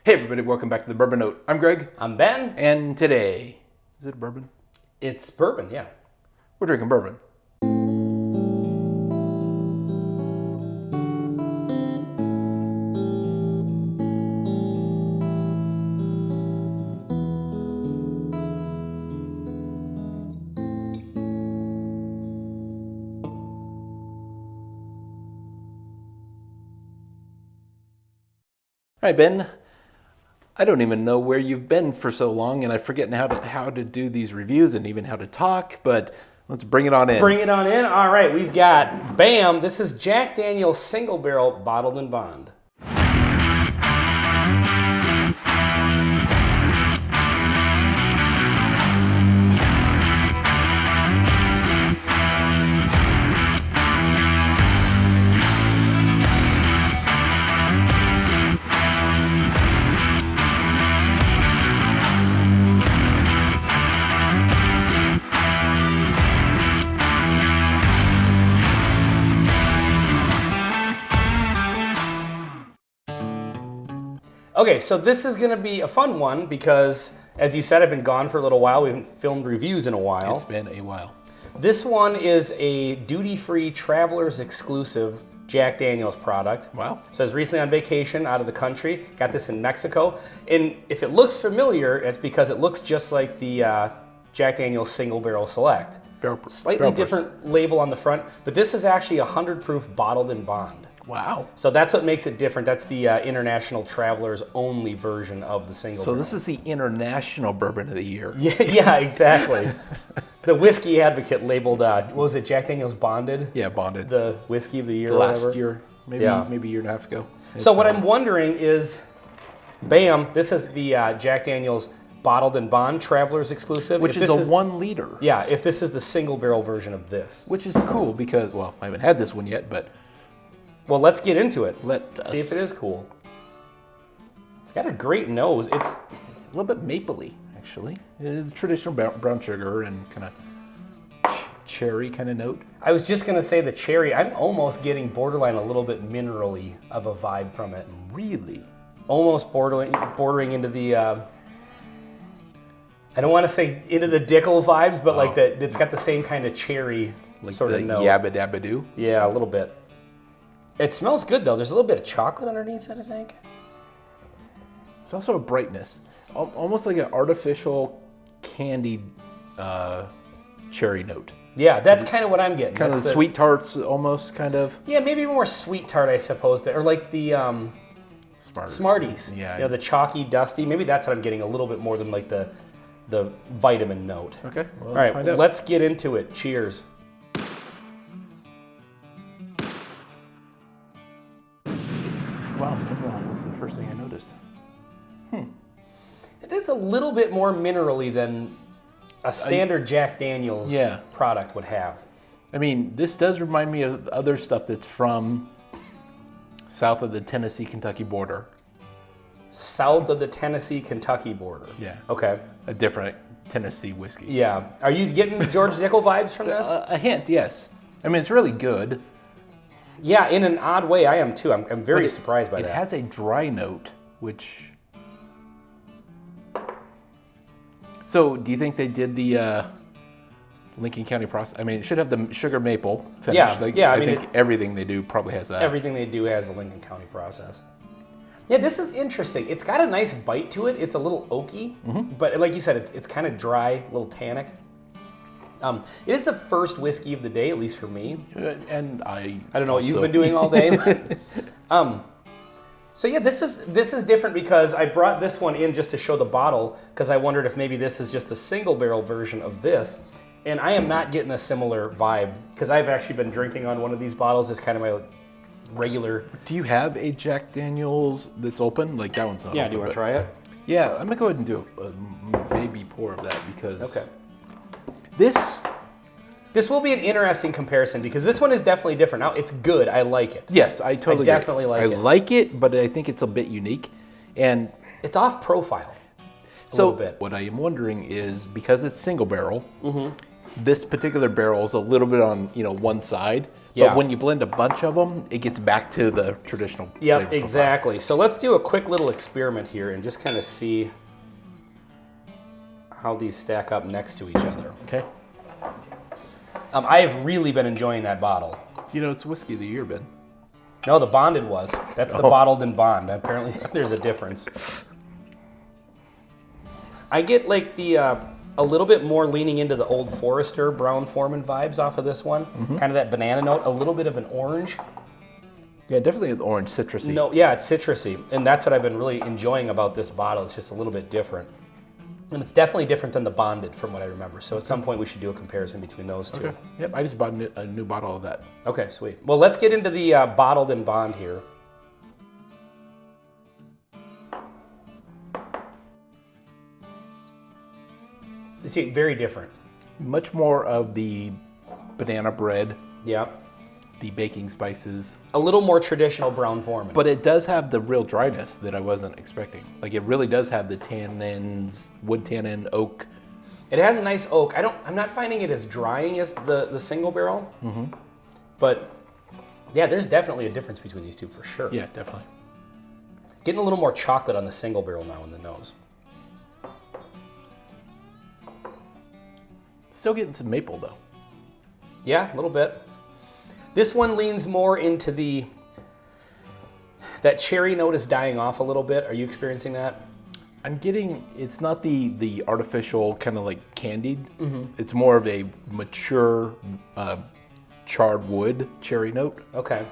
Hey everybody, welcome back to the Bourbon Note. I'm Greg. I'm Ben. And today, is it bourbon? It's bourbon, yeah. We're drinking bourbon. All right, Ben. I don't even know where you've been for so long, and I forget how to do these reviews and even how to talk, but let's bring it on in. Bring it on in. All right, we've got, bam, this is Jack Daniel's Single Barrel Bottled in Bond. Okay, so this is going to be a fun one because, as you said, I've been gone for a little while. We haven't filmed reviews in a while. It's been a while. This one is a duty-free traveler's exclusive Jack Daniel's product. Wow. So I was recently on vacation out of the country. Got this in Mexico. And if it looks familiar, it's because it looks just like the Jack Daniel's Single Barrel Select. Slightly different label on the front, but this is actually 100 proof bottled in bond. Wow. So that's what makes it different. That's the international travelers only version of the single barrel. This is the international bourbon of the year. Yeah, exactly. The Whiskey Advocate labeled, what was it, Jack Daniel's Bonded? Yeah, Bonded. The Whiskey of the Year Last year, maybe a year and a half ago. So what I'm wondering is, bam, this is the Jack Daniel's Bottled in Bond Traveler's Exclusive. Which is a 1 liter. Yeah, if this is the single barrel version of this. Which is cool because, well, I haven't had this one yet, but... Well, let's get into it. Let's see if it is cool. It's got a great nose. It's a little bit mapley, actually. It's traditional brown sugar and kind of cherry kind of note. I was just gonna say the cherry. I'm almost getting borderline a little bit minerally of a vibe from it. Really? Almost bordering into the. I don't want to say into the Dickel vibes, but like that. It's got the same kind of cherry like sort of note. Yabba dabba doo. Yeah, a little bit. It smells good though. There's a little bit of chocolate underneath it, I think. It's also a brightness, almost like an artificial candied cherry note. Yeah, that's kind of what I'm getting. Kind of the sweet tarts, almost kind of. Yeah, maybe more sweet tart, I suppose, or like the Smarties. Yeah, you know, the chalky, dusty. Maybe that's what I'm getting a little bit more than like the vitamin note. Okay. Well, all right, let's get into it. Cheers. Wow, mineral was the first thing I noticed. It is a little bit more minerally than a standard Jack Daniel's product would have. I mean, this does remind me of other stuff that's from south of the Tennessee-Kentucky border. South of the Tennessee-Kentucky border? Yeah. Okay. A different Tennessee whiskey. Yeah. Are you getting George Dickel vibes from this? A hint, yes. I mean, it's really good. Yeah, in an odd way, I am too. I'm very surprised by that. It has a dry note, which... So, do you think they did the Lincoln County process? I mean, it should have the sugar maple finish. Yeah, I think everything they do probably has that. Everything they do has the Lincoln County process. Yeah, this is interesting. It's got a nice bite to it. It's a little oaky, but like you said, it's kind of dry, a little tannic. It is the first whiskey of the day, at least for me. And I don't know what you've been doing all day. So yeah, this is different because I brought this one in just to show the bottle because I wondered if maybe this is just a single barrel version of this. And I am not getting a similar vibe because I've actually been drinking on one of these bottles as kind of my regular. Do you have a Jack Daniel's that's open? Like that one's not open. Yeah, do you want to try it? Yeah, I'm gonna go ahead and do a baby pour of that because This will be an interesting comparison because this one is definitely different. Now, it's good. I like it. Yes, I totally agree. Definitely like it. I like it, but I think it's a bit unique. And it's off profile a so little bit. What I am wondering is, because it's single barrel, this particular barrel is a little bit on, one side. Yeah. But when you blend a bunch of them, it gets back to the traditional Yep, flavor exactly. So let's do a quick little experiment here and just kind of see how these stack up next to each other. Okay. I have really been enjoying that bottle. It's whiskey of the year, Ben. No, the bonded was. That's the bottled and bond. Apparently, there's a difference. I get like the a little bit more leaning into the Old Forester Brown Foreman vibes off of this one. Kind of that banana note, a little bit of an orange. Yeah, definitely the orange citrusy. No, yeah, it's citrusy, and that's what I've been really enjoying about this bottle. It's just a little bit different, and it's definitely different than the bonded, from what I remember. So at some point, we should do a comparison between those two. Okay. Yep, I just bought a new bottle of that. Okay, sweet. Well, let's get into the bottled and bond here. You see, very different. Much more of the banana bread, Yeah. the baking spices. A little more traditional Brown Foreman. But it does have the real dryness that I wasn't expecting. Like it really does have the tannins, wood tannin, oak. It has a nice oak. I'm not finding it as drying as the single barrel. But yeah, there's definitely a difference between these two for sure. Yeah, definitely. Getting a little more chocolate on the single barrel now in the nose. Still getting some maple though. Yeah, a little bit. This one leans more into that cherry note is dying off a little bit. Are you experiencing that? I'm getting, it's not the artificial kind of like candied. It's more of a mature charred wood cherry note. Okay.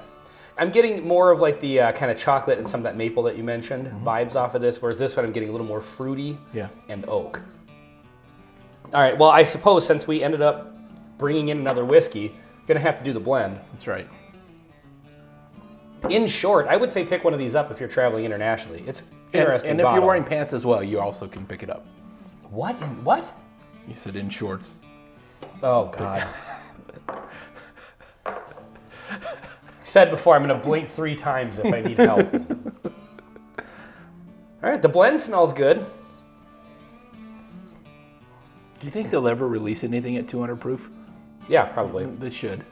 I'm getting more of like the kind of chocolate and some of that maple that you mentioned vibes off of this, whereas this one I'm getting a little more fruity and oak. All right, well, I suppose since we ended up bringing in another whiskey, gonna have to do the blend. That's right. In short, I would say pick one of these up if you're traveling internationally. It's interesting. And if you're wearing pants as well, you also can pick it up. What? What? You said in shorts. Oh God. Said before, I'm gonna blink 3 times if I need help. All right, the blend smells good. Do you think they'll ever release anything at 200 proof? Yeah, probably. They should.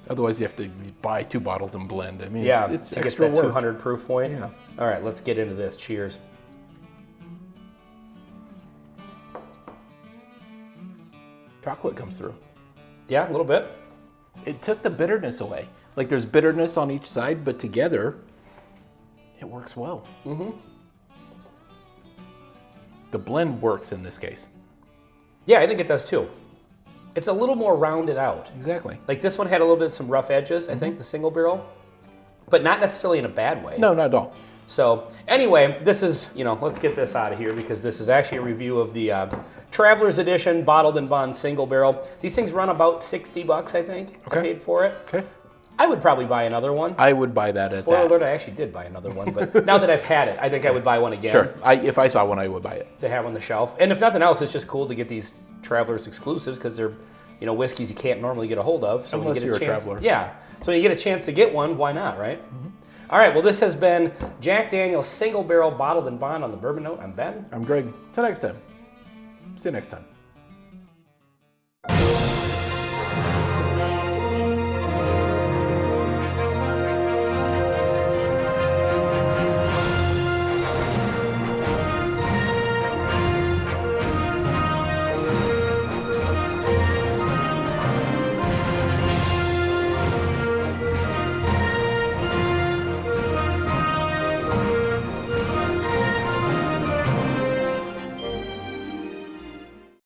Otherwise, you have to buy 2 bottles and blend. I mean, Yeah, it's to get extra that work. 200 proof point. Yeah. All right, let's get into this. Cheers. Chocolate comes through. Yeah, a little bit. It took the bitterness away. Like there's bitterness on each side, but together, it works well. The blend works in this case. Yeah, I think it does too. It's a little more rounded out. Exactly. Like this one had a little bit some rough edges, I think, the single barrel, but not necessarily in a bad way. No, not at all. So anyway, this is, let's get this out of here because this is actually a review of the Traveler's Edition Bottled and Bond Single Barrel. These things run about $60, I think. Okay. I paid for it. Okay. I would probably buy another one. I would buy that at Spoiler that. alert, I actually did buy another one, but now that I've had it, I think I would buy one again. Sure. If I saw one, I would buy it. To have on the shelf. And if nothing else, it's just cool to get these Traveler's exclusives because they're, whiskeys you can't normally get a hold of. So Unless when you you're get a chance, traveler. Yeah. So when you get a chance to get one, why not, right? All right, well, this has been Jack Daniel's Single Barrel Bottled and Bond on the Bourbon Note. I'm Ben. I'm Greg. Till next time. See you next time.